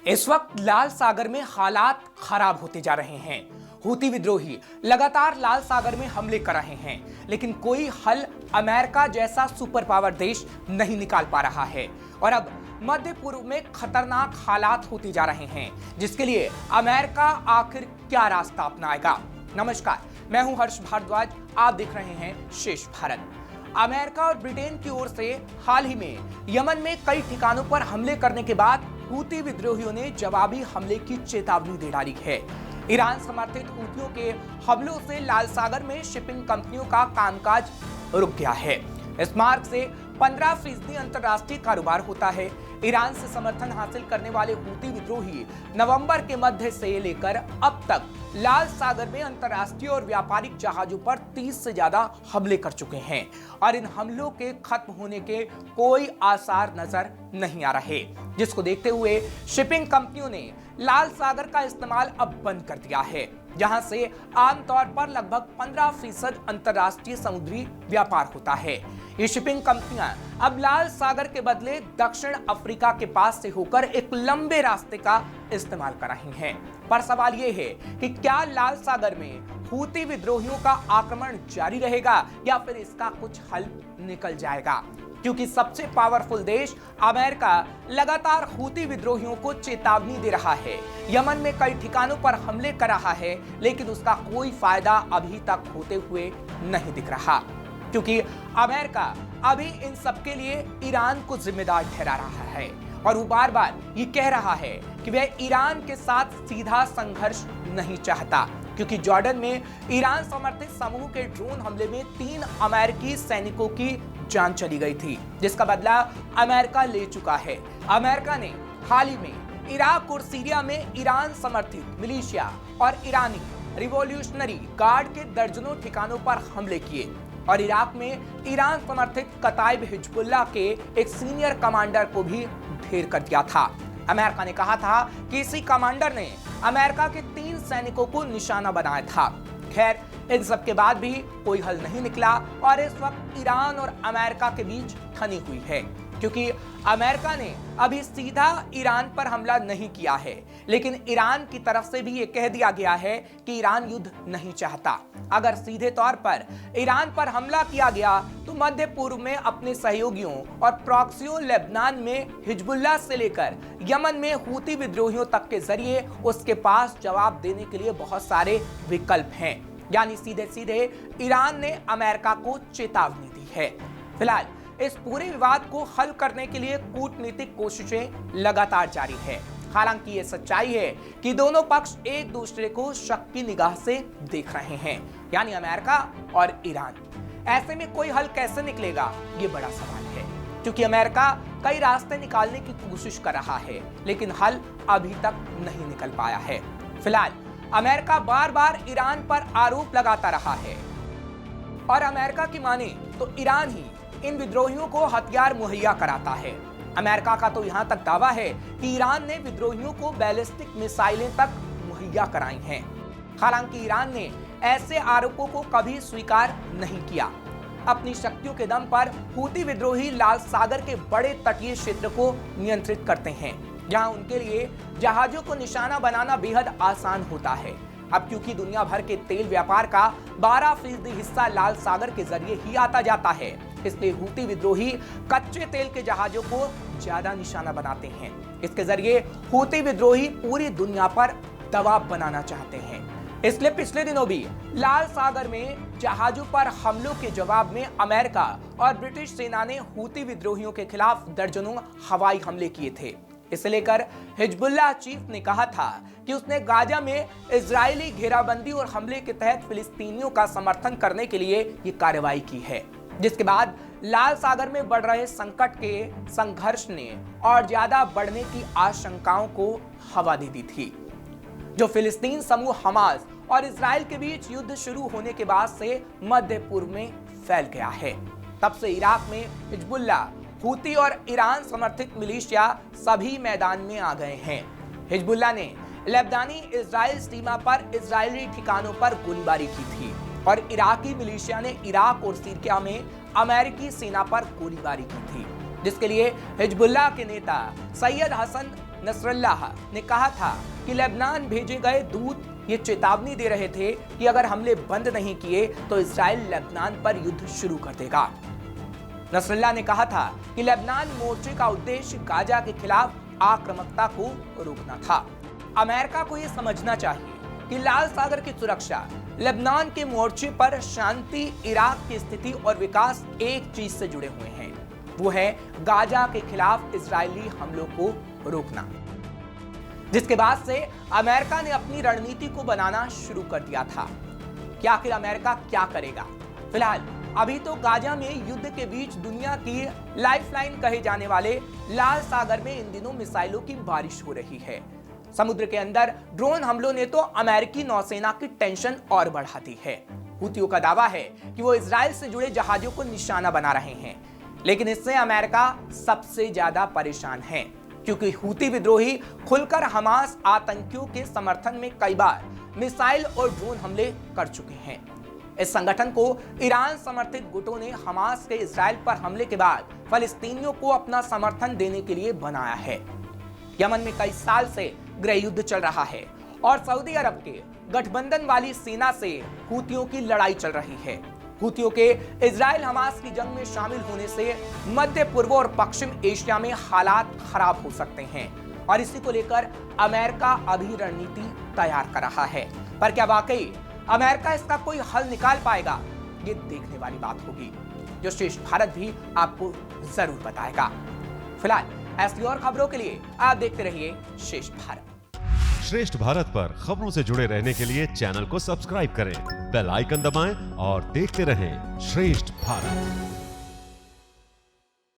इस वक्त लाल सागर में हालात खराब होते जा रहे हैं। हूती विद्रोही लगातार लाल सागर में हमले कर रहे हैं, लेकिन कोई हल अमेरिका जैसा सुपर पावर देश नहीं निकाल पा रहा है। और अब मध्य पूर्व में खतरनाक हालात होते जा रहे हैं, जिसके लिए अमेरिका आखिर क्या रास्ता अपनाएगा। नमस्कार, मैं हूं हर्ष भारद्वाज, आप देख रहे हैं शेष भारत। अमेरिका और ब्रिटेन की ओर से हाल ही में यमन में कई ठिकानों पर हमले करने के बाद हूती विद्रोहियों ने जवाबी हमले की चेतावनी दे डाली है। ईरान समर्थित हूतियों के हमलों से लाल सागर में शिपिंग कंपनियों का कामकाज रुक गया है। इस मार्ग से 15% अंतर्राष्ट्रीय कारोबार होता है। ईरान से समर्थन हासिल करने वाले हूती विद्रोही नवंबर के मध्य से लेकर अब तक लाल सागर में अंतर्राष्ट्रीय और व्यापारिक जहाजों पर 30 से ज्यादा हमले कर चुके हैं और इन हमलों के खत्म होने के कोई आसार नजर नहीं आ रहे, जिसको देखते हुए शिपिंग कंपनियों ने लाल सागर का इस्तेमाल अब बंद कर दिया है, जहां से आमतौर पर लगभग 15% अंतर्राष्ट्रीय समुद्री व्यापार होता है। ये शिपिंग कंपनियां अब लाल सागर के बदले दक्षिण अफ्रीका के पास से होकर एक लंबे रास्ते का इस्तेमाल कर रही हैं। पर सवाल ये है कि क्या लाल सागर में हूती विद्रोहियों का आक्रमण जारी रहेगा या फिर इसका कुछ हल निकल जाएगा, क्योंकि सबसे पावरफुल देश अमेरिका लगातार हूती विद्रोहियों को चेतावनी दे रहा है। यमन में कई ठिकानों पर हमले कर रहा है, लेकिन उसका कोई फायदा अभी तक होते हुए नहीं दिख रहा, क्योंकि अमेरिका अभी इन सब के लिए ईरान को जिम्मेदार ठहरा रहा है और वो बार बार ये कह रहा है कि वह ईरान के साथ सीधा संघर्ष नहीं चाहता, क्योंकि जॉर्डन में ईरान समर्थित समूह के ड्रोन हमले में 3 अमेरिकी सैनिकों की जान चली गई थी, जिसका बदला अमेरिका ले चुका है। अमेरिका ने हाल ही में इराक और सीरिया में ईरान समर्थित मिलिशिया और ईरानी रिवॉल्यूशनरी गार्ड के दर्जनों ठिकानों पर हमले किए और इराक में ईरान समर्थित कताइब हिजबुल्लाह के एक सीनियर कमांडर को भी ढेर कर दिया था। अमेरिका ने कहा था कि इसी कमांडर ने अमेरिका के 3 सैनिकों को निशाना बनाया था। खैर, इन सब के बाद भी कोई हल नहीं निकला और इस वक्त ईरान और अमेरिका के बीच ठनी हुई है, क्योंकि अमेरिका ने अभी सीधा ईरान पर हमला नहीं किया है, लेकिन ईरान की तरफ से भी ये कह दिया गया है कि ईरान युद्ध नहीं चाहता। अगर सीधे तौर पर ईरान पर हमला किया गया तो मध्य पूर्व में अपने सहयोगियों और प्रॉक्सियों लेबनान में हिजबुल्लाह से लेकर यमन में हूती विद्रोहियों तक के जरिए उसके पास जवाब देने के लिए बहुत सारे विकल्प हैं। यानी सीधे सीधे ईरान ने अमेरिका को चेतावनी दी है। फिलहाल इस पूरे विवाद को हल करने के लिए कूटनीतिक कोशिशें लगातार जारी है। हालांकि ये सच्चाई है कि दोनों पक्ष एक दूसरे को शक की निगाह से देख रहे हैं, यानी अमेरिका और ईरान। ऐसे में कोई हल कैसे निकलेगा, ये बड़ा सवाल है, क्योंकि अमेरिका कई रास्ते निकालने की कोशिश कर रहा है, लेकिन हल अभी तक नहीं निकल पाया है। फिलहाल अमेरिका बार बार ईरान पर आरोप लगाता रहा है और अमेरिका की माने तो ईरान ही इन विद्रोहियों को हथियार मुहैया कराता है। अमेरिका का तो यहां तक दावा है कि ईरान ने विद्रोहियों को बैलिस्टिक मिसाइलें तक मुहैया कराई हैं। हालांकि ईरान ने ऐसे आरोपों को कभी स्वीकार नहीं किया। अपनी शक्तियों के दम पर हूती विद्रोही लाल सागर के बड़े तटीय क्षेत्र को नियंत्रित करते हैं, जहां उनके लिए जहाजों को निशाना बनाना बेहद आसान होता है। अब क्योंकि दुनिया भर के तेल व्यापार का 12% हिस्सा लाल सागर के जरिए ही आता जाता है, इसलिए हूती विद्रोही कच्चे तेल के जहाजों को ज्यादा निशाना बनाते हैं। इसके जरिए हूती विद्रोही पूरी दुनिया पर दबाव बनाना चाहते हैं। इसलिए पिछले दिनों भी लाल सागर में जहाजों पर हमलों के जवाब में अमेरिका और ब्रिटिश सेना ने हूती विद्रोहियों के खिलाफ दर्जनों हवाई हमले किए थे। इसे लेकर हिजबुल्लाह चीफ ने कहा था कि उसने गाजा में इजरायली घेराबंदी और हमले के तहत फिलिस्तीनियों का समर्थन करने के लिए ये कार्रवाई की है, जिसके बाद लाल सागर में बढ़ रहे संकट के संघर्ष ने और ज्यादा बढ़ने की आशंकाओं को हवा दे दी थी, जो फिलिस्तीन समूह हमास और इजराइल के बीच युद्ध शुरू होने के बाद से मध्य पूर्व में फैल गया है। तब से इराक में हिजबुल्लाह, हूती और ईरान समर्थित मिलिशिया सभी मैदान में आ गए हैं। हिजबुल्लाह ने लेबनानी इजराइल सीमा पर इजरायली ठिकानों पर गोलीबारी की थी और इराकी मिलिशिया ने इराक और सीरिया में अमेरिकी सेना पर गोलीबारी की थी, जिसके लिए हिजबुल्लाह के नेता सैयद हसन नसरल्लाह ने कहा था कि लेबनान भेजे गए दूत ये चेतावनी दे रहे थे कि अगर हमले बंद नहीं किए तो इजराइल लेबनान पर युद्ध शुरू कर देगा। नसरल्लाह ने कहा था कि लेबनान मोर्चे का उद्देश्य गाजा के खिलाफ आक्रामकता को रोकना था। अमेरिका को यह समझना चाहिए कि लाल सागर की सुरक्षा, लेबनान के मोर्चे पर शांति, इराक की स्थिति और विकास एक चीज से जुड़े हुए हैं, वो है गाजा के खिलाफ इजरायली हमलों को रोकना। जिसके बाद से अमेरिका ने अपनी रणनीति को बनाना शुरू कर दिया था कि आखिर अमेरिका क्या करेगा। फिलहाल अभी तो गाजा में युद्ध के बीच दुनिया की लाइफलाइन कहे जाने वाले लाल सागर में इन दिनों मिसाइलों की बारिश हो रही है। समुद्र के अंदर ड्रोन हमलों ने तो अमेरिकी नौसेना की टेंशन और बढ़ा दी है। हुतियों का दावा है कि वो इजराइल से जुड़े जहाजों को निशाना बना रहे हैं, लेकिन इससे अमेरिका सबसे ज्यादा परेशान है, क्योंकि हुती विद्रोही खुलकर हमास आतंकियों के समर्थन में कई बार मिसाइल और ड्रोन हमले कर चुके हैं। इस संगठन को ईरान समर्थित गुटों ने हमास के इजराइल पर हमले के बाद फलस्तीनियों को अपना समर्थन देने के लिए बनाया है। यमन में कई साल से गृह युद्ध चल रहा है और सऊदी अरब के गठबंधन वाली सेना से हुतियों की लड़ाई चल रही है। हुतियों के इजराइल हमास की जंग में शामिल होने से मध्य पूर्व और पश्चिम एशिया में हालात खराब हो सकते हैं और इसी को लेकर अमेरिका अभी रणनीति तैयार कर रहा है। पर क्या वाकई अमेरिका इसका कोई हल निकाल पाएगा, ये देखने वाली बात होगी, जो श्रेष्ठ भारत भी आपको जरूर बताएगा। फिलहाल ऐसी और खबरों के लिए आप देखते रहिए श्रेष्ठ भारत। श्रेष्ठ भारत पर खबरों से जुड़े रहने के लिए चैनल को सब्सक्राइब करें, बेल आइकन दबाएं और देखते रहें श्रेष्ठ भारत।